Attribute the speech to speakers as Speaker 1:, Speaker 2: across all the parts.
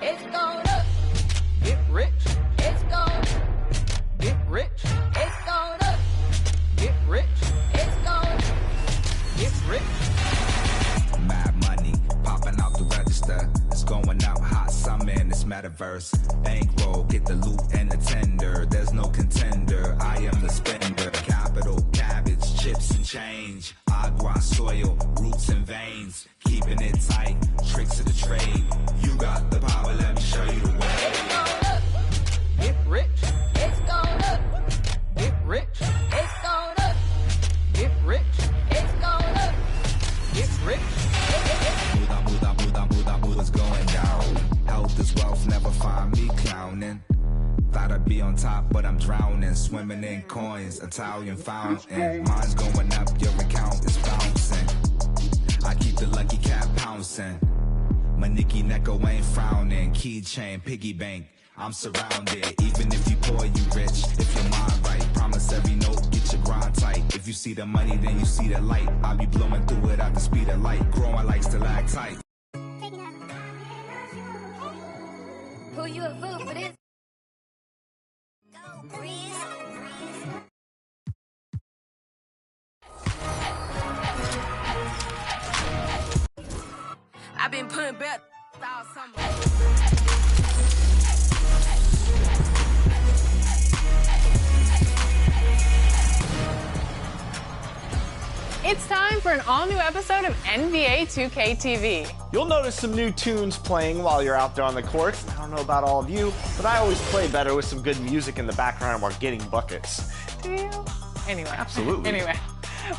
Speaker 1: It's going up. Get rich. It's going up. Get rich. It's going up. Get rich. It's going up. Get rich.
Speaker 2: Mad money popping out the register. It's going out hot summer in this metaverse. Bankroll, get the loot and the tender. There's no contender. I am the spender. Capital, cabbage, chips and change. Agua, soil, roots and veins. Keeping it tight. Tricks of the trade. You got the power. Let me show you the way.
Speaker 1: It's going up. Get rich. It's going up. Get rich. It's going up. Get rich. It's going up. Get rich.
Speaker 2: Muda going down. Health is wealth, never find me clowning. Thought I'd be on top, but I'm drowning. Swimming in coins, Italian fountain. Mine's going up, your account is bouncing. I keep the lucky cat pouncing. My Nicky Necko ain't frowning. Keychain, piggy bank, I'm surrounded. Even if you poor, you rich. If your mind right, promise every note, get your grind tight. If you see the money, then you see the light. I'll be blowing through it at the speed of light. Growing like stalactite.
Speaker 1: Who you a fool for this? I've been putting back all summer.
Speaker 3: It's time for an all-new episode of NBA 2K TV.
Speaker 4: You'll notice some new tunes playing while you're out there on the court. I don't know about all of you, but I always play better with some good music in the background while getting buckets.
Speaker 3: Do you? Anyway.
Speaker 4: Absolutely.
Speaker 3: Anyway.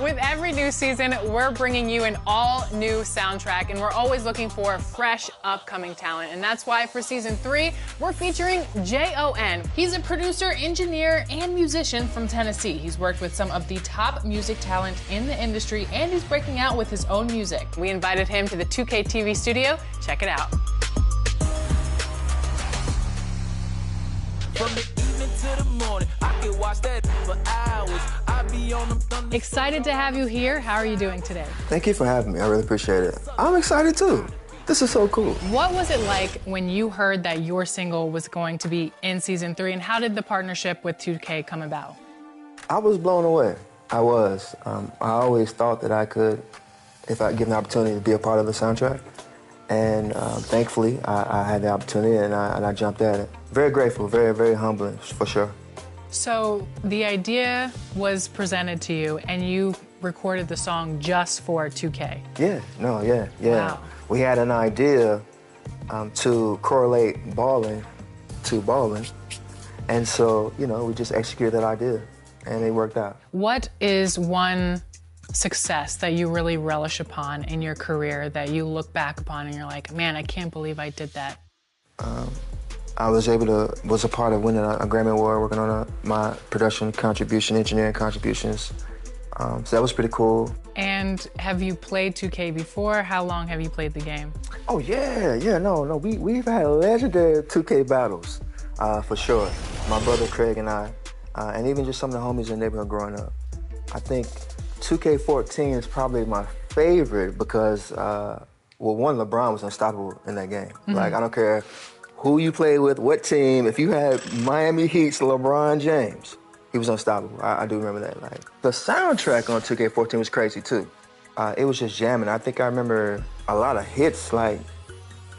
Speaker 3: With every new season, we're bringing you an all-new soundtrack, and we're always looking for fresh, upcoming talent. And that's why for Season 3, we're featuring J.O.N. He's a producer, engineer, and musician from Tennessee. He's worked with some of the top music talent in the industry, and he's breaking out with his own music. We invited him to the 2K TV studio. Check it out.
Speaker 5: From the evening to the morning, I can watch that for hours. I be on them thunder.
Speaker 3: Excited to have you here. How are you doing today?
Speaker 6: Thank you for having me. I really appreciate it. I'm excited too. This is so cool.
Speaker 3: What was it like when you heard that your single was going to be in Season 3, and how did the partnership with 2K come about?
Speaker 6: I was blown away. I was. I always thought that I could, if I given the opportunity to be a part of the soundtrack. And thankfully, I had the opportunity and I jumped at it. Very grateful, very, very humbling, for sure.
Speaker 3: So the idea was presented to you, and you recorded the song just for 2K.
Speaker 6: Yeah, yeah.
Speaker 3: Wow.
Speaker 6: We had an idea to correlate balling to balling. And so, you know, we just executed that idea, and it worked out. What
Speaker 3: is one success that you really relish upon in your career that you look back upon and you're like, man, I can't believe I did that?
Speaker 6: I was a part of winning a Grammy Award, working on my production contribution, engineering contributions. So that was pretty cool.
Speaker 3: And have you played 2K before? How long have you played the game?
Speaker 6: Oh yeah, no. We've had legendary 2K battles, for sure. My brother Craig and I, and even just some of the homies in the neighborhood growing up. I think 2K14 is probably my favorite because, one, LeBron was unstoppable in that game. Mm-hmm. Like, I don't care who you played with, what team. If you had Miami Heat's LeBron James, he was unstoppable. I do remember that. Like, the soundtrack on 2K14 was crazy too. It was just jamming. I think I remember a lot of hits. Like,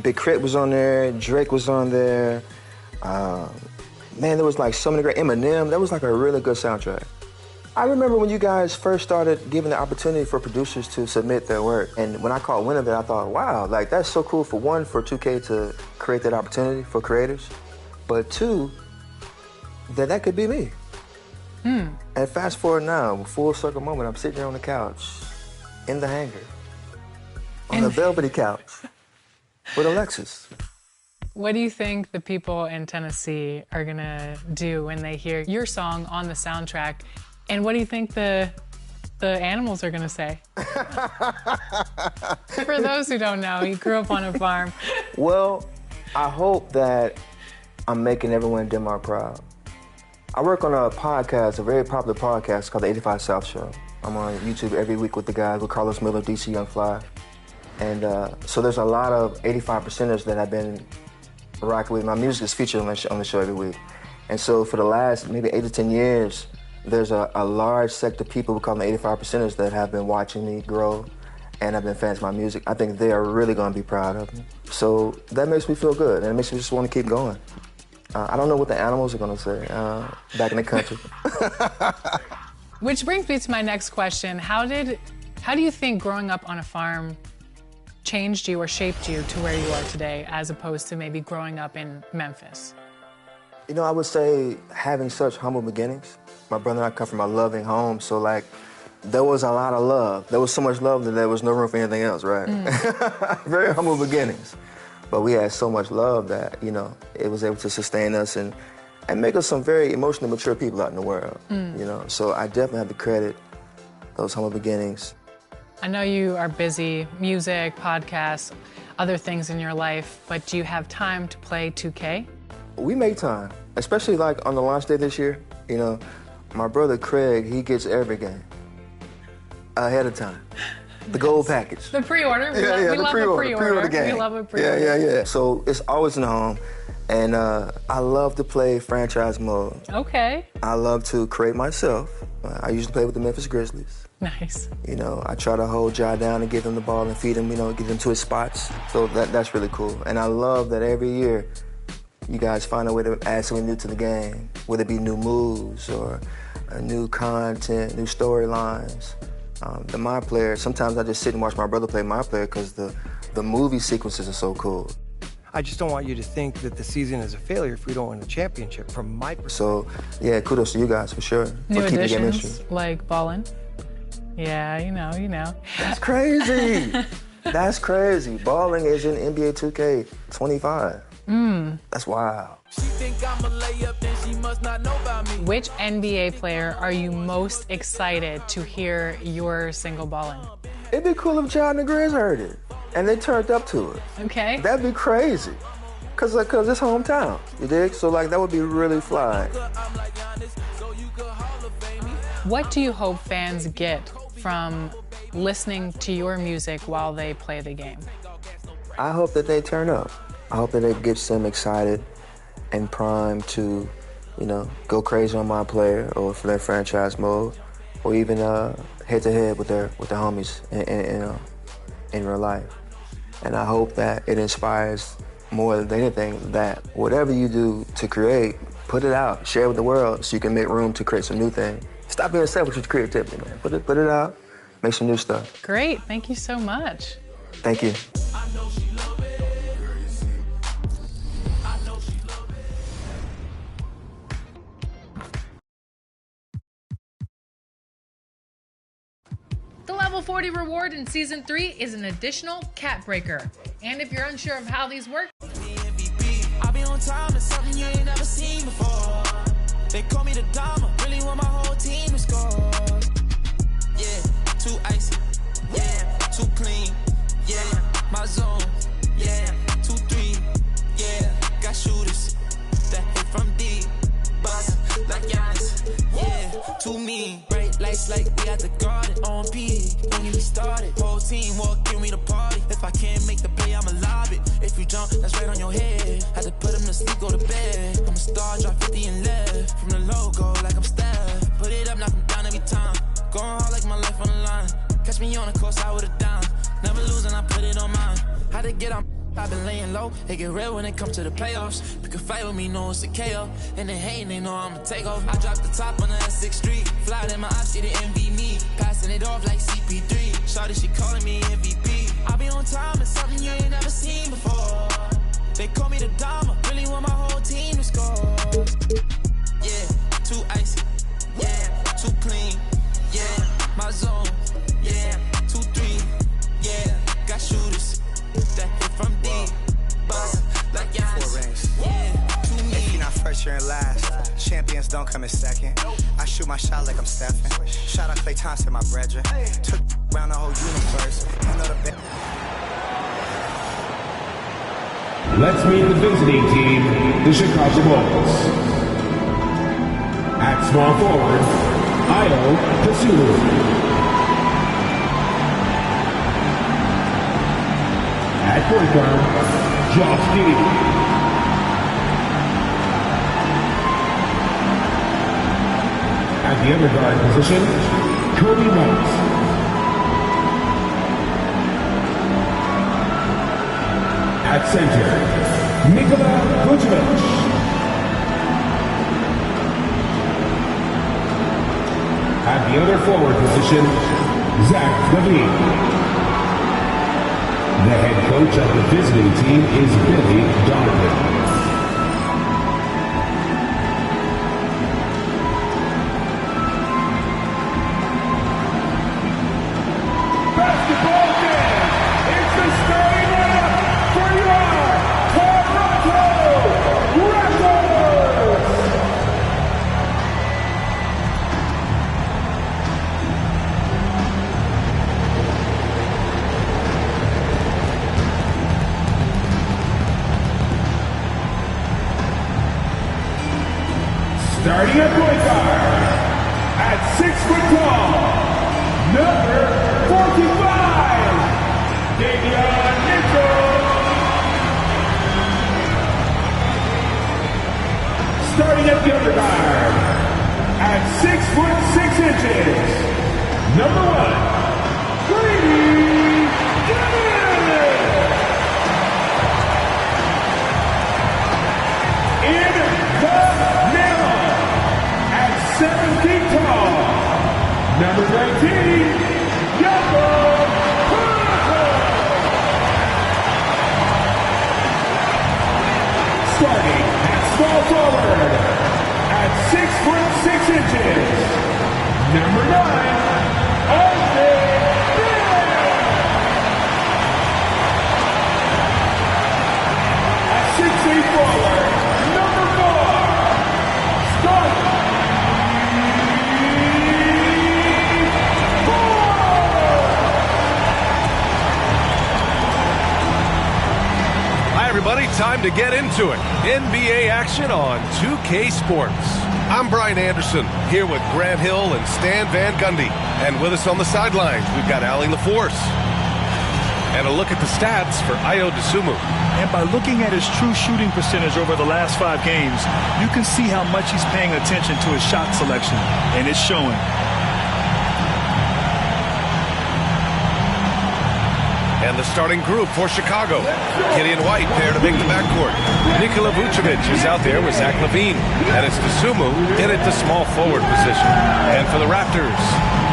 Speaker 6: Big Crit was on there, Drake was on there. Man, there was like so many great Eminem. That was like a really good soundtrack. I remember when you guys first started giving the opportunity for producers to submit their work. And when I caught wind of it, I thought, wow, like that's so cool for one, for 2K to create that opportunity for creators. But two, that could be me. And fast forward now, full circle moment, I'm sitting here on the couch, in the hangar, on the velvety couch, with Alexis.
Speaker 3: What do you think the people in Tennessee are gonna do when they hear your song on the soundtrack? And what do you think the animals are gonna say? For those who don't know, he grew up on a farm.
Speaker 6: Well, I hope that I'm making everyone in Denmark proud. I work on a podcast, a very popular podcast called the 85 South Show. I'm on YouTube every week with the guys, with Carlos Miller, DC Young Fly. And so there's a lot of 85%ers that have been rock with. My music is featured on the show every week. And so for the last maybe 8 to 10 years, there's a large sector of people, we call them 85%ers, that have been watching me grow and have been fans of my music. I think they are really going to be proud of me. So that makes me feel good, and it makes me just want to keep going. I don't know what the animals are going to say back in the country.
Speaker 3: Which brings me to my next question. How do you think growing up on a farm changed you or shaped you to where you are today, as opposed to maybe growing up in Memphis?
Speaker 6: You know, I would say having such humble beginnings. My brother and I come from a loving home, so like, there was a lot of love. There was so much love that there was no room for anything else, right? Very humble beginnings. But we had so much love that, you know, it was able to sustain us and make us some very emotionally mature people out in the world, you know? So I definitely have to credit those humble beginnings.
Speaker 3: I know you are busy, music, podcasts, other things in your life, but do you have time to play 2K?
Speaker 6: We make time, especially like on the launch day this year. You know, my brother Craig, he gets every game ahead of time. The gold package.
Speaker 3: The pre-order. We love a pre-order game. We love a pre-order.
Speaker 6: Yeah. So it's always in the home. And I love to play franchise mode.
Speaker 3: Okay.
Speaker 6: I love to create myself. I usually play with the Memphis Grizzlies.
Speaker 3: Nice.
Speaker 6: You know, I try to hold Ja down and give him the ball and feed him, you know, get him to his spots. So that's really cool. And I love that every year you guys find a way to add something new to the game, whether it be new moves or new content, new storylines. The My Player, sometimes I just sit and watch my brother play My Player because the movie sequences are so cool.
Speaker 7: I just don't want you to think that the season is a failure if we don't win the championship, from my perspective.
Speaker 6: So, yeah, kudos to you guys for sure.
Speaker 3: New
Speaker 6: for keeping the game
Speaker 3: additions, like ballin'. Yeah, you know.
Speaker 6: That's crazy. That's crazy. Balling is in NBA 2K 25. That's wild.
Speaker 5: She think I'm a layup, then she must not know about me.
Speaker 3: Which NBA player are you most excited to hear your single ballin'?
Speaker 6: It'd be cool if Ja and the Grizz heard it, and they turned up to it.
Speaker 3: Okay.
Speaker 6: That'd be crazy. Cause it's hometown, you dig? So like, that would be really fly.
Speaker 3: What do you hope fans get from listening to your music while they play the game?
Speaker 6: I hope that they turn up. I hope that it gets them excited and primed to, you know, go crazy on My Player or for their franchise mode, or even head-to-head with the homies in real life. And I hope that it inspires more than anything that whatever you do to create, put it out, share it with the world so you can make room to create some new things. Stop being selfish with your creativity, man. Put it out, make some new stuff.
Speaker 3: Great, thank you so much.
Speaker 6: Thank you.
Speaker 3: The Level 40 reward in Season 3 is an additional cat breaker. And if you're unsure of how these work,
Speaker 5: I be on time, it's something you ain't never seen before. They call me the Dama, really want my whole team to score. Yeah, too icy, yeah, too clean, yeah, my zone, yeah, 2-3, yeah, got shooters that hit from deep, bust like Giannis, yeah, too mean. Bright lights like we at the garden on P. Don't get me started. Whole team walking me the party. If I can't make the play, I'ma lob it. If you jump, that's right on your head. Had to put him to sleep, go to bed. I'm a star, drop 50 and left. From the logo, like I'm Steph. Put it up, knock him down every time. Going hard like my life on the line. Catch me on the course, I would've down. Never losing, I put it on mine. Had to get on. I've been laying low, it get real when it comes to the playoffs. You can fight with me, know it's a KO. And they hating, they know I'ma take off. I dropped the top on the S6 Street. Fly in my eyes, she the envy me. Passing it off like CP3. Shawty, she calling me MVP. I be on time, it's something you ain't never seen before. They call me the Dama, really want my whole team to score. Yeah, too icy, yeah, too clean, yeah, my zone, yeah, 2-3, yeah, got shooters that hit from deep, bust like Giannis, yeah, too mean.
Speaker 8: If you're not first, you're in last. Champions don't come in second. I shoot my shot like I'm Stephen. Shout out Klay Thompson, my brethren. Took around the whole universe. You know the best.
Speaker 9: Let's meet the visiting team, the Chicago Bulls. At small forward, Ayo Kasulu. At point guard, Josh Giddey. the other guard position, Cody Marks. At center, Nikola Vucevic. At the other forward position, Zach LaVine. The head coach of the visiting team is Billy Donovan.
Speaker 10: Basketball game! It's the starting lineup for your Toronto Raptors!
Speaker 9: Starting at point guard, at 6 foot tall, number 45, Davion Mitchell. Starting at the other guard, at 6 foot 6 inches, number 1, Grady Diamond. In the middle, at 7 feet tall, number 19, Yoko Hata. Starting at small forward, at 6 foot 6 inches, number 9, Austin Reeves. At 6 feet forward, number 4, Scott.
Speaker 11: Hi everybody, time to get into it. NBA action on 2K Sports. I'm Brian Anderson, here with Grant Hill and Stan Van Gundy. And with us on the sidelines, we've got Allie LaForce. And a look at the stats for Ayo Dosunmu.
Speaker 12: And by looking at his true shooting percentage over the last 5 games, you can see how much he's paying attention to his shot selection, and it's showing.
Speaker 11: And the starting group for Chicago. Gideon White there to make the backcourt. Nikola Vucevic is out there with Zach LaVine. And it's Dosunmu in at the small forward position. And for the Raptors,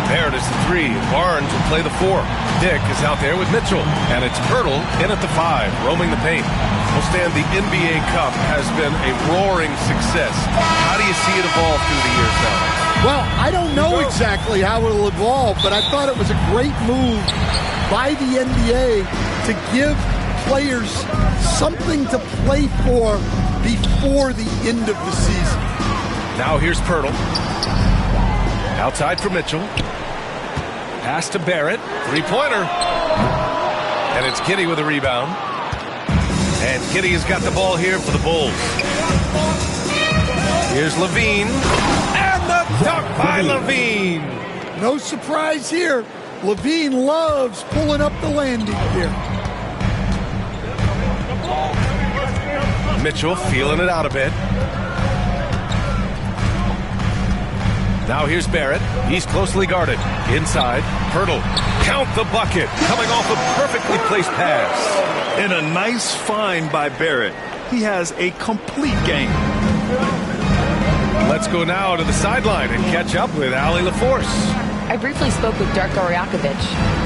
Speaker 11: Barrett is the 3. Barnes will play the 4. Dick is out there with Mitchell. And it's Pirtle in at the 5, roaming the paint. Well, Stan, the NBA Cup has been a roaring success. How do you see it evolve through the years now?
Speaker 13: Well, I don't know exactly how it'll evolve, but I thought it was a great move by the NBA to give players something to play for before the end of the season.
Speaker 11: Now here's Pirtle. Outside for Mitchell. Pass to Barrett. 3-pointer. And it's Giddey with a rebound. And Giddey has got the ball here for the Bulls. Here's LaVine. And the dunk by LaVine.
Speaker 13: No surprise here. LaVine loves pulling up the landing here.
Speaker 11: Mitchell feeling it out a bit. Now here's Barrett. He's closely guarded. Inside. Pirtle. Count the bucket. Coming off a perfectly placed pass.
Speaker 12: And a nice find by Barrett. He has a complete game.
Speaker 11: Let's go now to the sideline and catch up with Allie LaForce.
Speaker 14: I briefly spoke with Darko Rajakovic.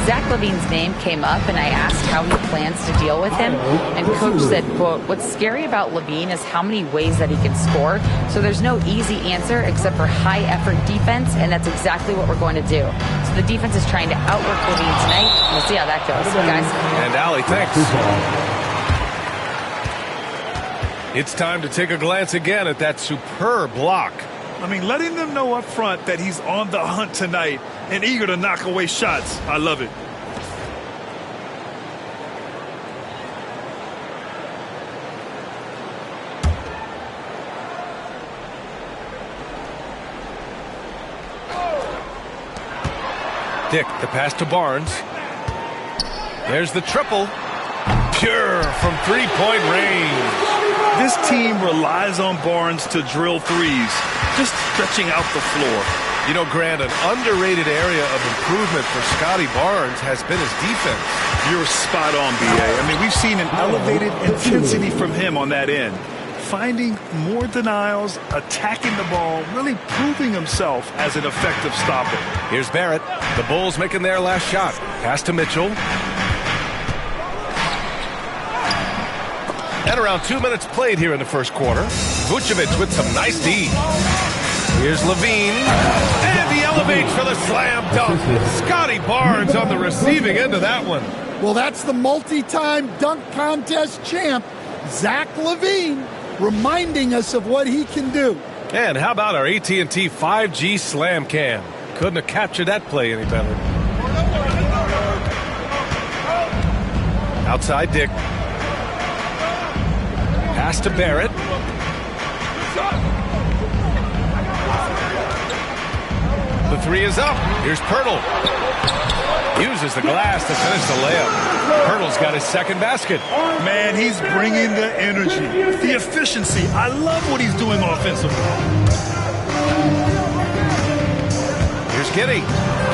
Speaker 14: Zach LaVine's name came up, and I asked how he plans to deal with him. And Coach said, quote, "What's scary about LaVine is how many ways that he can score. So there's no easy answer except for high-effort defense, and that's exactly what we're going to do. So the defense is trying to outwork LaVine tonight. We'll see how that goes, guys."
Speaker 11: And Allie, thanks. It's time to take a glance again at that superb block.
Speaker 12: I mean, letting them know up front that he's on the hunt tonight and eager to knock away shots. I love it.
Speaker 11: Dick, the pass to Barnes. There's the triple. Pure from three-point range.
Speaker 12: This team relies on Barnes to drill threes, just stretching out the floor.
Speaker 11: You know, Grant, an underrated area of improvement for Scotty Barnes has been his defense.
Speaker 12: You're spot on, B.A. I mean, we've seen an elevated intensity from him on that end. Finding more denials, attacking the ball, really proving himself as an effective stopper.
Speaker 11: Here's Barrett. The Bulls making their last shot. Pass to Mitchell. And around 2 minutes played here in the first quarter. Vucevic with some nice D. Here's Levine. And he elevates for the slam dunk. Scotty Barnes on the receiving end of that one.
Speaker 13: Well, that's the multi-time dunk contest champ, Zach LaVine, reminding us of what he can do.
Speaker 11: And how about our AT&T 5G slam cam? Couldn't have captured that play any better. Outside Dick. Pass to Barrett. The three is up. Here's Pirtle. Uses the glass to finish the layup. Pirtle's got his second basket.
Speaker 12: Man, he's bringing the energy, the efficiency. I love what he's doing offensively.
Speaker 11: Here's Giddey.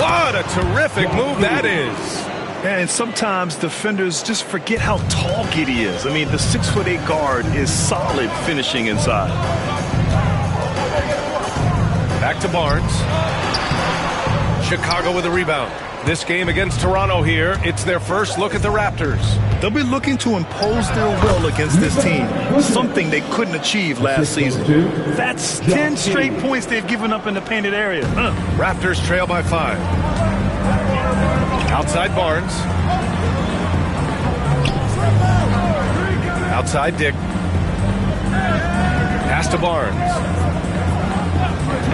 Speaker 11: What a terrific move that is.
Speaker 12: And sometimes defenders just forget how tall Giddey is. I mean, the 6'8" guard is solid finishing inside.
Speaker 11: Back to Barnes. Chicago with a rebound. This game against Toronto here, it's their first look at the Raptors.
Speaker 12: They'll be looking to impose their will against this team, something they couldn't achieve last season. That's 10 straight points they've given up in the painted area.
Speaker 11: Raptors trail by 5. Outside Barnes. Outside Dick. Pass to Barnes.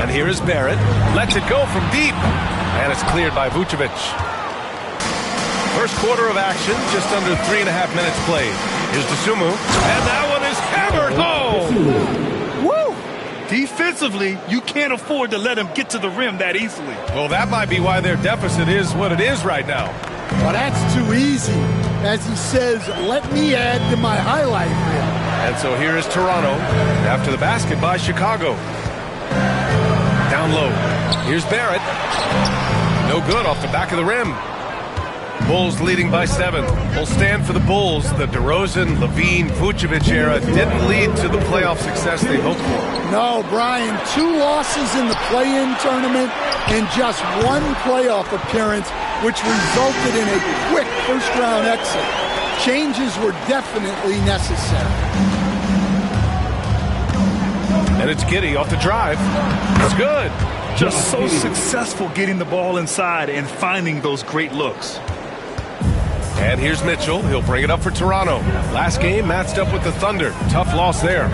Speaker 11: And here is Barrett. Lets it go from deep. And it's cleared by Vucevic. First quarter of action, just under 3.5 minutes played. Here's Dosunmu. And that one is hammered home.
Speaker 12: Woo! Defensively, you can't afford to let him get to the rim that easily.
Speaker 11: Well, that might be why their deficit is what it is right now.
Speaker 13: Well, that's too easy. As he says, let me add to my highlight reel.
Speaker 11: And so here is Toronto after the basket by Chicago. Down low. Here's Barrett. No good off the back of the rim. Bulls leading by 7. Will stand for the Bulls. The DeRozan, Levine, Vucevic era didn't lead to the playoff success they hoped for.
Speaker 13: No, Brian, 2 losses in the play-in tournament and just 1 playoff appearance, which resulted in a quick first-round exit. Changes were definitely necessary.
Speaker 11: And it's Giddey off the drive. It's good.
Speaker 12: Just so successful getting the ball inside and finding those great looks.
Speaker 11: And here's Mitchell. He'll bring it up for Toronto. Last game matched up with the Thunder. Tough loss there.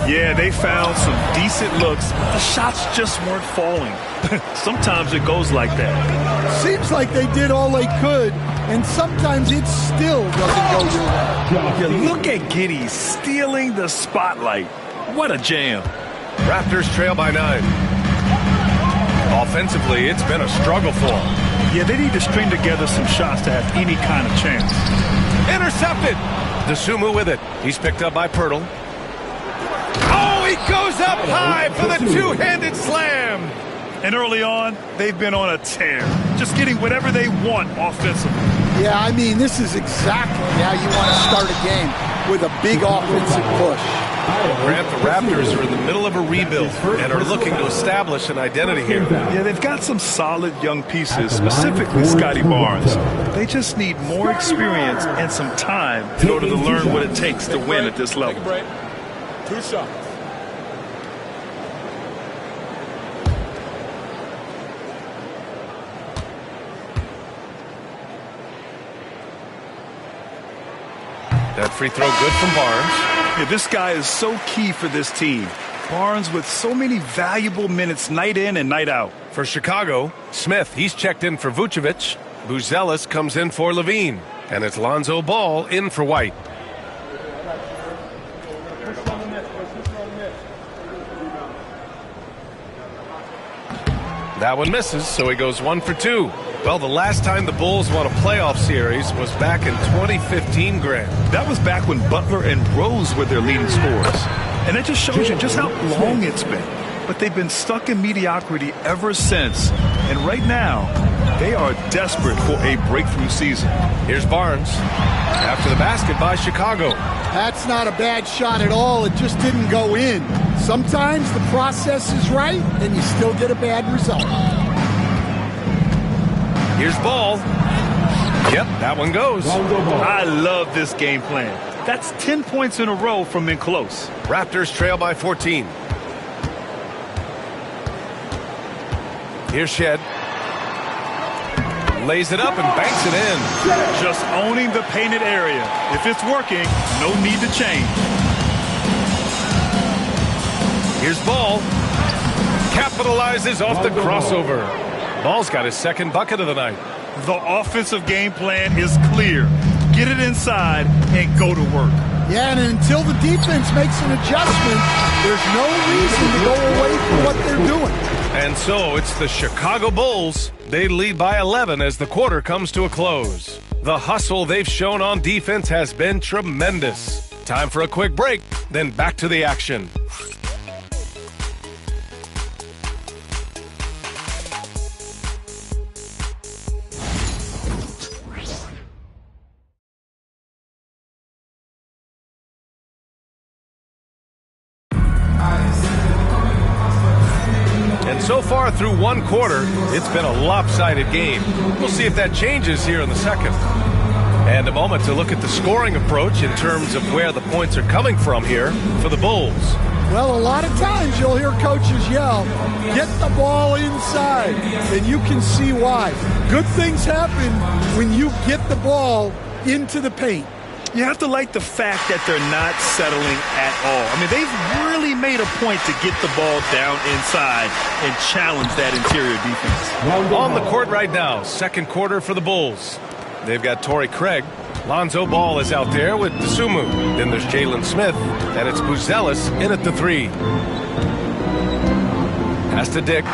Speaker 12: Yeah, they found some decent looks. The shots just weren't falling. Sometimes it goes like that.
Speaker 13: Seems like they did all they could, and sometimes it still doesn't go your way.
Speaker 12: Yeah, look at Giddey stealing the spotlight. What a jam.
Speaker 11: Raptors trail by 9. Offensively, it's been a struggle for them.
Speaker 12: Yeah, they need to string together some shots to have any kind of chance.
Speaker 11: Intercepted. Dosunmu with it. He's picked up by Pirtle. Oh, he goes up high for the two-handed slam.
Speaker 12: And early on, they've been on a tear. Just getting whatever they want offensively.
Speaker 13: Yeah, I mean, this is exactly how you want to start a game, with a big offensive push.
Speaker 11: Grant, the Raptors are in the middle of a rebuild and are looking to establish an identity here.
Speaker 12: Yeah, they've got some solid young pieces, specifically Scotty Barnes. They just need more experience and some time in order to learn what it takes to win at this level.
Speaker 10: 2 shots.
Speaker 11: That free throw good from Barnes.
Speaker 12: Yeah, this guy is so key for this team. Barnes with so many valuable minutes night in and night out.
Speaker 11: For Chicago, Smith, he's checked in for Vucevic. Buzelis comes in for Levine. And it's Lonzo Ball in for White. That one misses, so he goes 1 for 2. Well, the last time the Bulls won a playoff series was back in 2015, Grant.
Speaker 12: That was back when Butler and Rose were their leading scorers. And it just shows you just how long it's been. but they've been stuck in mediocrity ever since. And right now, they are desperate for a breakthrough season.
Speaker 11: Here's Barnes. After the basket by Chicago.
Speaker 13: That's not a bad shot at all. It just didn't go in. Sometimes the process is right, and you still get a bad result.
Speaker 11: Here's Ball. Yep, that one goes.
Speaker 12: I love this game plan. That's 10 points in a row from in close.
Speaker 11: Raptors trail by 14. Here's Shed. Lays it up and banks it in.
Speaker 12: Just owning the painted area. If it's working, no need to change.
Speaker 11: Here's Ball. Capitalizes off the crossover. Ball's got his second bucket of the night.
Speaker 12: The offensive game plan is clear. Get it inside and go to work.
Speaker 13: Yeah, and until the defense makes an adjustment, there's no reason to go away from what they're doing.
Speaker 11: And so it's the Chicago Bulls. They lead by 11 as the quarter comes to a close. The hustle they've shown on defense has been tremendous. Time for a quick break, then back to the action. And so far through one quarter, it's been a lopsided game. We'll see if that changes here in the second. And a moment to look at the scoring approach in terms of where the points are coming from here for the Bulls.
Speaker 13: Well, a lot of times you'll hear coaches yell, get the ball inside, and you can see why. Good things happen when you get the ball into the paint.
Speaker 12: You have to like the fact that they're not settling at all. I mean, they've really made a point to get the ball down inside and challenge that interior defense.
Speaker 11: On the court right now, second quarter for the Bulls. They've got Torrey Craig. Lonzo Ball is out there with Dosunmu. Then there's Jalen Smith, and it's Buzelis in at the three. Pass to Dick.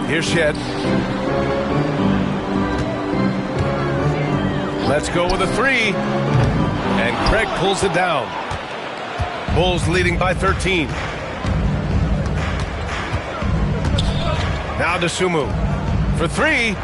Speaker 11: Here's Shed. Let's go with a three. And Craig pulls it down. Bulls leading by 13. Now Dosunmu for three.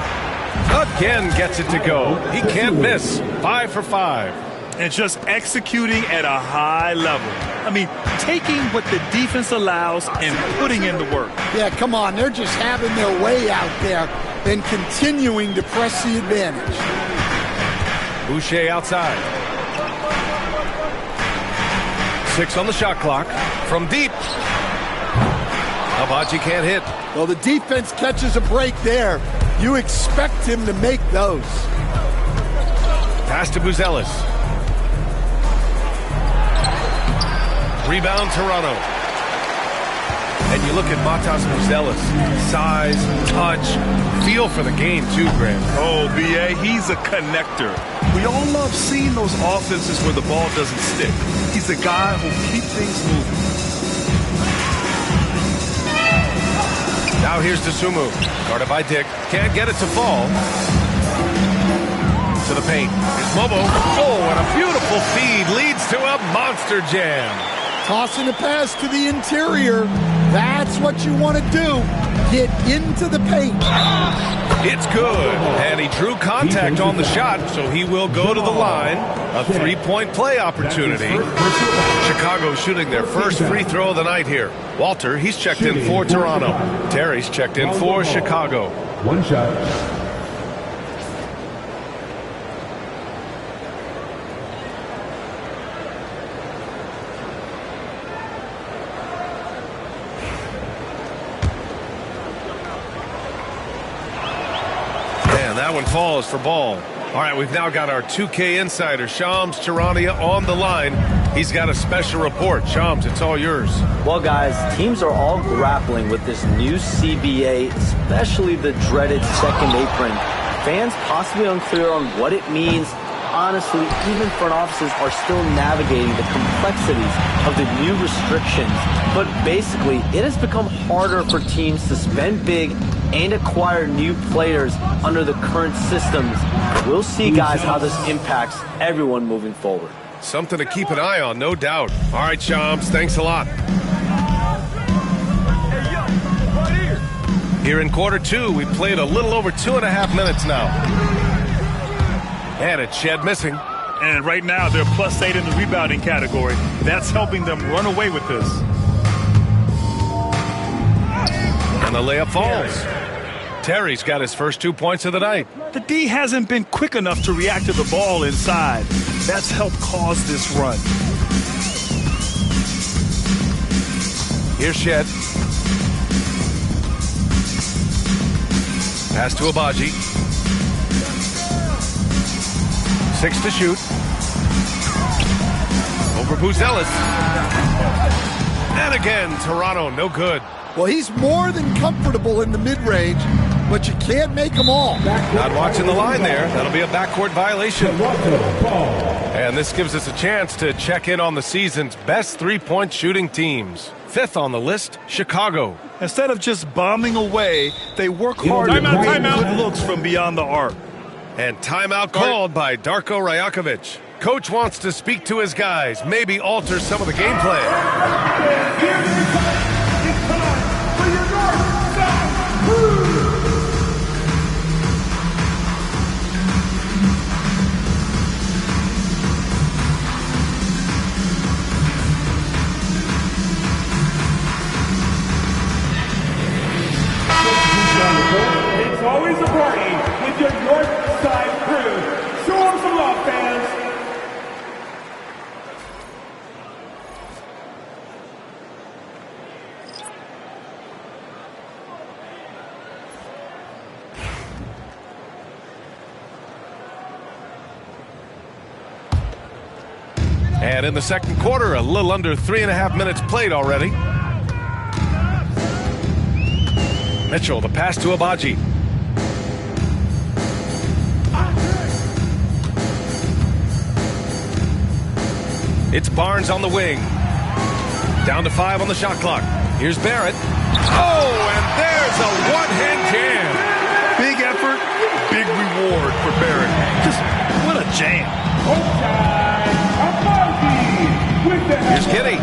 Speaker 11: Again gets it to go. He can't miss. 5 for 5.
Speaker 12: And just executing at a high level. I mean, taking what the defense allows and putting in the work.
Speaker 13: Yeah, come on. They're just having their way out there and continuing to press the advantage.
Speaker 11: Boucher outside. 6 on the shot clock. From deep. Abaji can't hit.
Speaker 13: Well, the defense catches a break there. You expect him to make those.
Speaker 11: Pass to Buzelis. Rebound Toronto. And you look at Matas Buzelis. Size, touch, feel for the game too, Graham.
Speaker 12: Oh, B.A., he's a connector. We all love seeing those offenses where the ball doesn't stick. He's a guy who'll keep things moving.
Speaker 11: Now here's Dosunmu. Guarded by Dick. Can't get it to fall. To the paint. Here's Mobo. Oh, and a beautiful feed leads to a monster jam.
Speaker 13: Tossing the pass to the interior. That's what you want to do. Get into the paint.
Speaker 11: It's good. And he drew contact on the shot, so he will go to the line. A three-point play opportunity. Chicago shooting their first free throw of the night here. Walter, he's checked in for Toronto. Terry's checked in for Chicago.
Speaker 9: One shot.
Speaker 11: That one falls for Ball. All right, we've now got our 2K insider, Shams Charania, on the line. He's got a special report. Shams, it's all yours.
Speaker 15: Well, guys, teams are all grappling with this new CBA, especially the dreaded second apron. Fans possibly unclear on what it means. Honestly, even front offices are still navigating the complexities of the new restrictions. But basically, it has become harder for teams to spend big and acquire new players under the current systems. We'll see, guys, how this impacts everyone moving forward.
Speaker 11: Something to keep an eye on, no doubt. All right, Shams, thanks a lot. Here in quarter two, we played a little over 2.5 minutes now. And it's Shed missing.
Speaker 12: And right now, they're +8 in the rebounding category. That's helping them run away with this.
Speaker 11: And the layup falls. Terry's got his first 2 points of the night.
Speaker 12: The D hasn't been quick enough to react to the ball inside. That's helped cause this run.
Speaker 11: Here's Shed. Pass to Abaji. 6 to shoot. Over Buzelis. And again, Toronto, no good.
Speaker 13: Well, he's more than comfortable in the mid-range, but you can't make them all.
Speaker 11: Not watching the line there. That'll be a backcourt violation. And this gives us a chance to check in on the season's best three-point shooting teams. 5th on the list, Chicago.
Speaker 12: Instead of just bombing away, they work hard to create good looks from beyond the arc.
Speaker 11: And timeout called by Darko Rajakovic. Coach wants to speak to his guys, maybe alter some of the game plan.
Speaker 10: It's always a party with your North Side crew. Show them some love, fans.
Speaker 11: And in the second quarter, a little under 3.5 minutes played already. Mitchell, the pass to Abaji. It's Barnes on the wing. Down to 5 on the shot clock. Here's Barrett. Oh, and there's a one-hand jam.
Speaker 12: Big effort, big reward for Barrett. Just what a jam.
Speaker 11: Here's Giddy.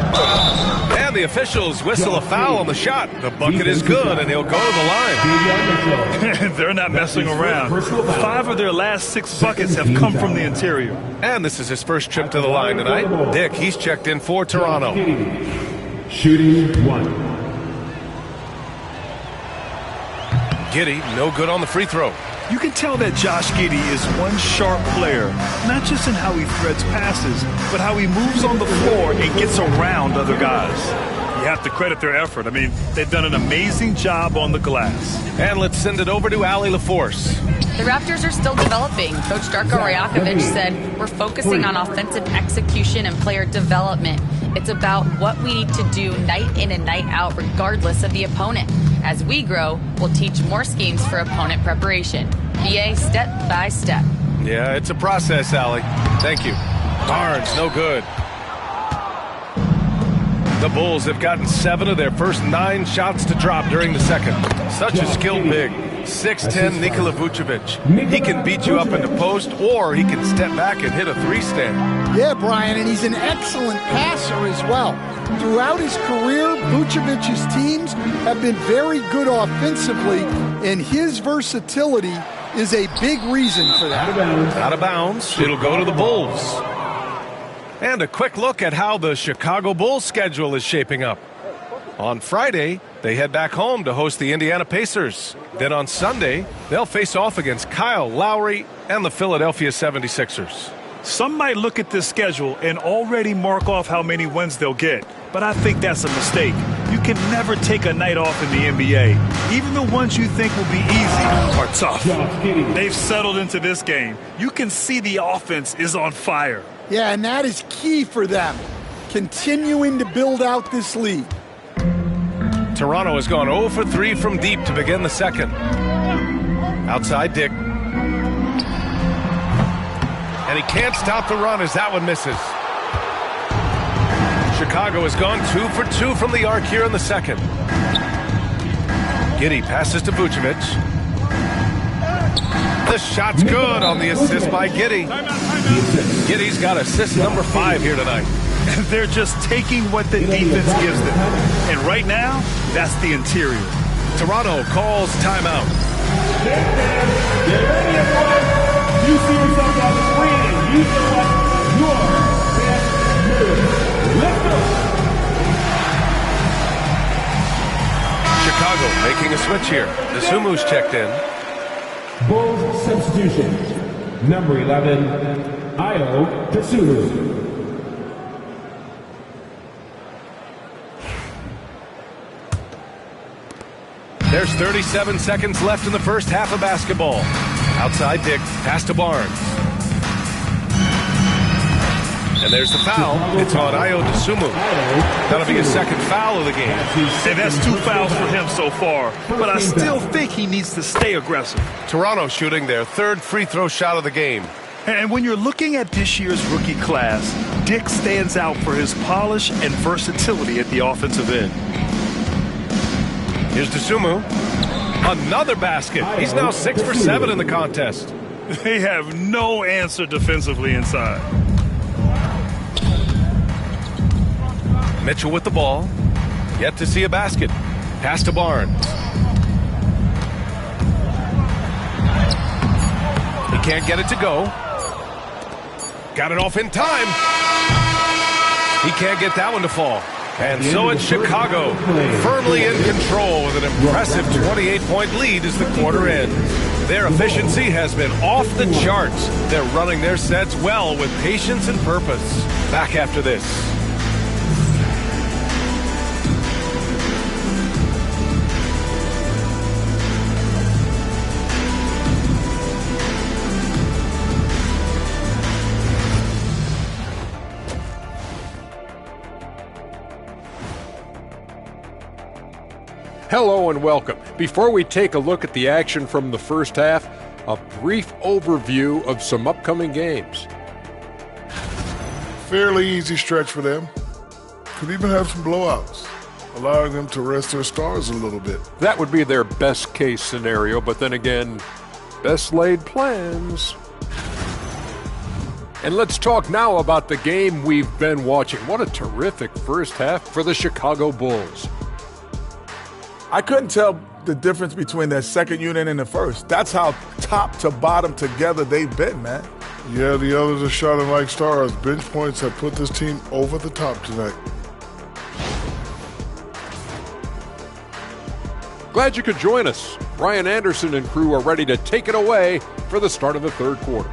Speaker 11: And the officials whistle a foul on the shot. The bucket is good, and he'll go to the line.
Speaker 12: They're not messing around. 5 of their last 6 buckets have come from the interior.
Speaker 11: And this is his first trip to the line tonight. Dick, he's checked in for Toronto.
Speaker 9: Shooting 1.
Speaker 11: Giddy, no good on the free throw.
Speaker 12: You can tell that Josh Giddey is one sharp player, not just in how he threads passes, but how he moves on the floor and gets around other guys. You have to credit their effort. I mean, they've done an amazing job on the glass.
Speaker 11: And let's send it over to Allie LaForce.
Speaker 14: The Raptors are still developing. Coach Darko Rajakovic said, we're focusing on offensive execution and player development. It's about what we need to do night in and night out, regardless of the opponent. As we grow, we'll teach more schemes for opponent preparation. BA step by step.
Speaker 11: Yeah, it's a process, Allie. Thank you. Barnes, no good. The Bulls have gotten 7 of their first 9 shots to drop during the second. Such a skilled big. 6'10" Nikola Vucevic. He can beat you up in the post, or he can step back and hit a 3-stand.
Speaker 13: Yeah, Brian, and he's an excellent passer as well. Throughout his career, Vucevic's teams have been very good offensively, and his versatility is a big reason for that.
Speaker 11: Out of bounds. It'll go to the Bulls. And a quick look at how the Chicago Bulls schedule is shaping up. On Friday, they head back home to host the Indiana Pacers. Then on Sunday, they'll face off against Kyle Lowry and the Philadelphia 76ers.
Speaker 12: Some might look at this schedule and already mark off how many wins they'll get, but I think that's a mistake. You can never take a night off in the NBA. Even the ones you think will be easy are tough. They've settled into this game. You can see the offense is on fire.
Speaker 13: Yeah, and that is key for them, continuing to build out this lead.
Speaker 11: Toronto has gone 0 for 3 from deep to begin the second. Outside Dick. And he can't stop the run as that one misses. Chicago has gone 2 for 2 from the arc here in the second. Giddey passes to Vucevic. The shot's good on the assist by Giddey. Giddey's got assist number 5 here tonight.
Speaker 12: They're just taking what the defense gives them. And right now, that's the interior.
Speaker 11: Toronto calls timeout.
Speaker 10: Get ready, everyone. You see yourself on the screen and you select your best move. Let's go.
Speaker 11: Chicago making a switch here. Desumu's checked in.
Speaker 9: Bulls substitution. Number 11, Ayo Desumu.
Speaker 11: There's 37 seconds left in the first half of basketball. Outside pick, pass to Barnes. And there's the foul. It's on Ayo Desumu. That'll be his second foul of the game.
Speaker 12: And that's 2 fouls for him so far. But I still think he needs to stay aggressive.
Speaker 11: Toronto shooting their third free throw shot of the game.
Speaker 12: And when you're looking at this year's rookie class, Dick stands out for his polish and versatility at the offensive end.
Speaker 11: Here's Desumu. Another basket. He's now 6 for 7 in the contest.
Speaker 12: They have no answer defensively inside.
Speaker 11: Mitchell with the ball. Yet to see a basket. Pass to Barnes. He can't get it to go. Got it off in time. He can't get that one to fall. And so it's Chicago, firmly in control with an impressive 28-point lead as the quarter ends. Their efficiency has been off the charts. They're running their sets well with patience and purpose. Back after this.
Speaker 16: Hello and welcome. Before we take a look at the action from the first half, a brief overview of some upcoming games.
Speaker 17: Fairly easy stretch for them. Could even have some blowouts, allowing them to rest their stars a little bit.
Speaker 16: That would be their best case scenario, but then again, best laid plans. And let's talk now about the game we've been watching. What a terrific first half for the Chicago Bulls.
Speaker 18: I couldn't tell the difference between their second unit and the first. That's how top to bottom together they've been, man.
Speaker 17: Yeah, the others are shining like stars. Bench points have put this team over the top tonight.
Speaker 16: Glad you could join us. Brian Anderson and crew are ready to take it away for the start of the third quarter.